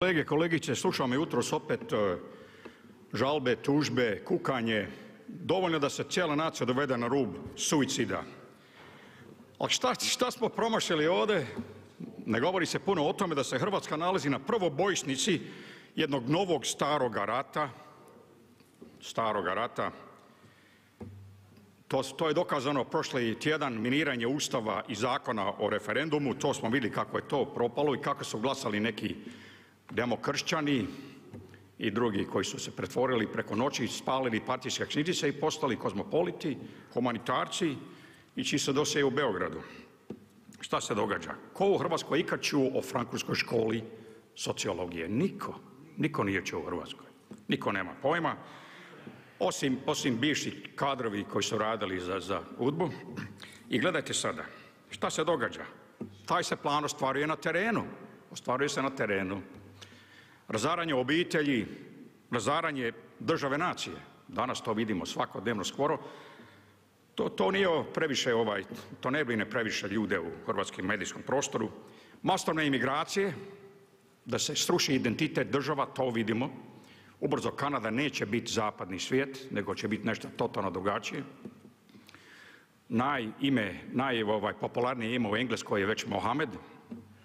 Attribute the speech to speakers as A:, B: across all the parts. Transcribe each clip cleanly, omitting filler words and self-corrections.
A: Kolege, kolegice, slušamo jutros opet žalbe, tužbe, kukanje, dovoljno da se cijela nacija dovede na rub suicida. Ali šta smo promašili ovdje? Ne govori se puno o tome da se Hrvatska nalazi na prvoj bojišnici jednog novog staroga rata. To je dokazano prošli tjedan, miniranje Ustava i Zakona o referendumu, to smo vidjeli kako je to propalo i kako su glasali neki demokršćani i drugi koji su se pretvorili preko noći, spalili partijske knjižice i postali kozmopoliti, humanitarci i čiji se dosje u Beogradu. Šta se događa? Ko u Hrvatskoj ikad čuo o Frankfurtskoj školi sociologije? Niko nije čuo u Hrvatskoj. Niko nema pojma, osim bivših kadrovi koji su radili za UDBU. I gledajte sada, šta se događa? Taj se plan ostvaruje na terenu. Razaranje obitelji, razaranje države nacije. Danas to vidimo svakodnevno skoro. To nije previše, to ne brine previše ljude u hrvatskom medijskom prostoru. Masovne imigracije, da se sruši identitet država, to vidimo. Ubrzo Kanada neće biti zapadni svijet, nego će biti nešto totalno drugačije. Najpopularnije ime u Engleskoj je već Mohamed.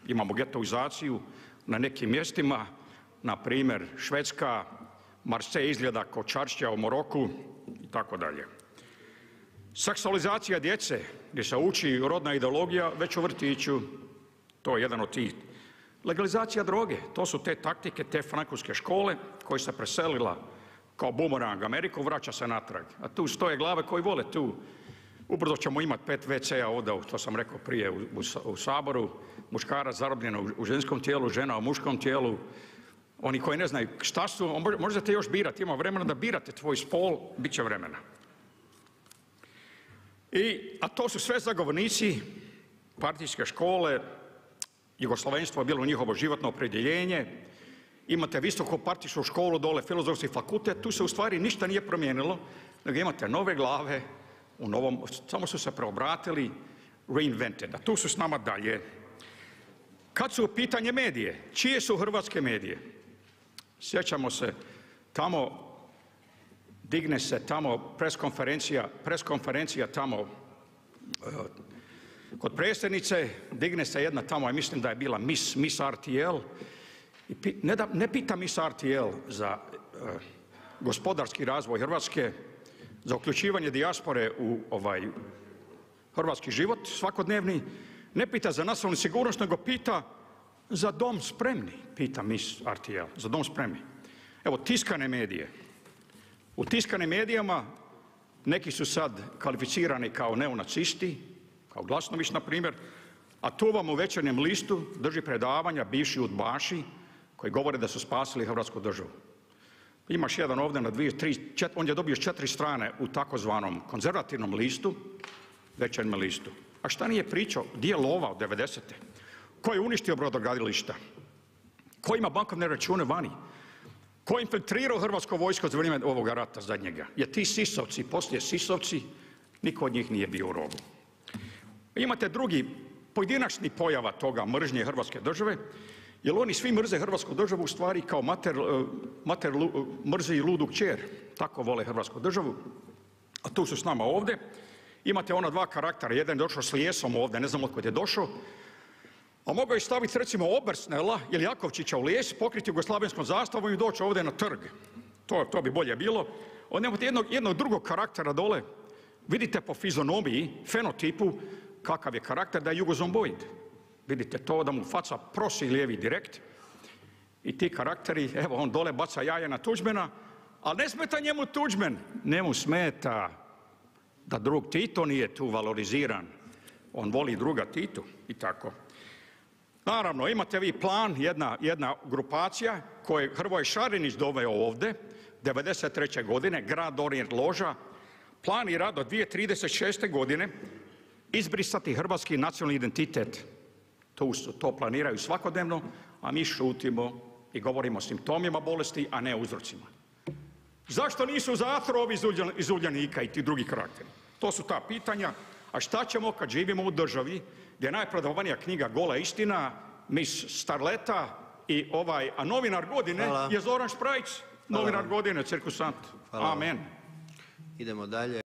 A: Imamo getoizaciju na nekim mjestima, na primjer Švedska, Marseille izgleda kao čaršija u Moroku i tako dalje. Seksualizacija djece, gdje se uči rodna ideologija već u vrtiću, to je jedan od tih. Legalizacija droge, to su te taktike, te francuske škole koje se preselila kao bumerang Ameriku, vraća se natrag. A tu stoje glave koji vole tu. Ubrzo ćemo imati 5 WC-a ovdje, to sam rekao prije u Saboru, muškarac zarobljen u ženskom tijelu, žena u muškom tijelu. Oni koji ne znaju šta su, možete još birati, ima vremena da birate tvoj spol, bit će vremena. A to su sve zagovornici partijske škole, jugoslavenstvo je bilo njihovo životno opredjeljenje, imate visoku partijsku školu dole, filozofski fakultet, tu se u stvari ništa nije promijenilo, nego imate nove glave, samo su se preobratili, reinvented, a tu su s nama dalje. Kad su u pitanje medije, čije su hrvatske medije? Sjećamo se tamo, digne se tamo preskonferencija tamo kod predsjednice, digne se jedna tamo, ja mislim da je bila Miss RTL, ne pita Miss RTL za gospodarski razvoj Hrvatske, za uključivanje dijaspore u hrvatski život svakodnevni, ne pita za nacionalnu sigurnost, nego pita za dom spremni, pita Miss RTL, za dom spremni. Evo, tiskane medije. U tiskanim medijama neki su sad kvalificirani kao neonacisti, kao Glasnović, na primjer, a tu vam u Večernjem listu drži predavanja bivši udbaši koji govore da su spasili Hrvatsku državu. Imaš jedan ovdje na 2, 3, 4, on je dobio 4 strane u takozvanom konzervativnom listu, Večernjem listu. A šta nije pričao, gdje je lova od 90. Ko je uništio brodogradilišta? Ko ima bankovne račune vani? Ko je infiltrirao hrvatsku vojsku za vrijeme ovoga rata zadnjega? Jer ti sisovci, poslije sisovci, niko od njih nije bio u robu. Imate drugi pojedinačni pojava toga mržnje hrvatske države, jer oni svi mrze hrvatsku državu u stvari kao mater mrzi ludu kćer. Tako vole hrvatsku državu, a tu su s nama ovdje. Imate ona dva karaktera, jedan je došao s lijesom ovdje, ne znam otkud je došao, a mogao je staviti recimo Obersnela ili Jakovčića u lijes, pokriti jugoslavenskom zastavom i doći ovdje na trg. To bi bolje bilo. Onda imate jednog drugog karaktera dole, vidite po fizionomiji, fenotipu, kakav je karakter, da je jugozomboid. Vidite to, da mu faca prosi lijevi direkt i ti karakteri, evo on dole baca jaje na Tuđmana, ali ne smeta njemu Tuđman, njemu smeta da drug Tito nije tu valoriziran, on voli druga Titu i tako. Naravno, imate vi plan, jedna grupacija koju je Hrvoje Šarinić doveo ovdje, 93. godine, grad Orijent loža, plan i rad do 2036. godine, izbrisati hrvatski nacionalni identitet. To planiraju svakodnevno, a mi šutimo i govorimo o simptomima bolesti, a ne o uzrocima. Zašto nisu u zatvoru ovi iz Uljanika i ti drugi karakteri? To su ta pitanja. A šta ćemo kad živimo u državi gdje je najprodavanija knjiga Gola istina, Miss Starleta, a novinar godine je Zoran Šprajc, novinar godine, cirkusant. Amen.
B: Idemo dalje.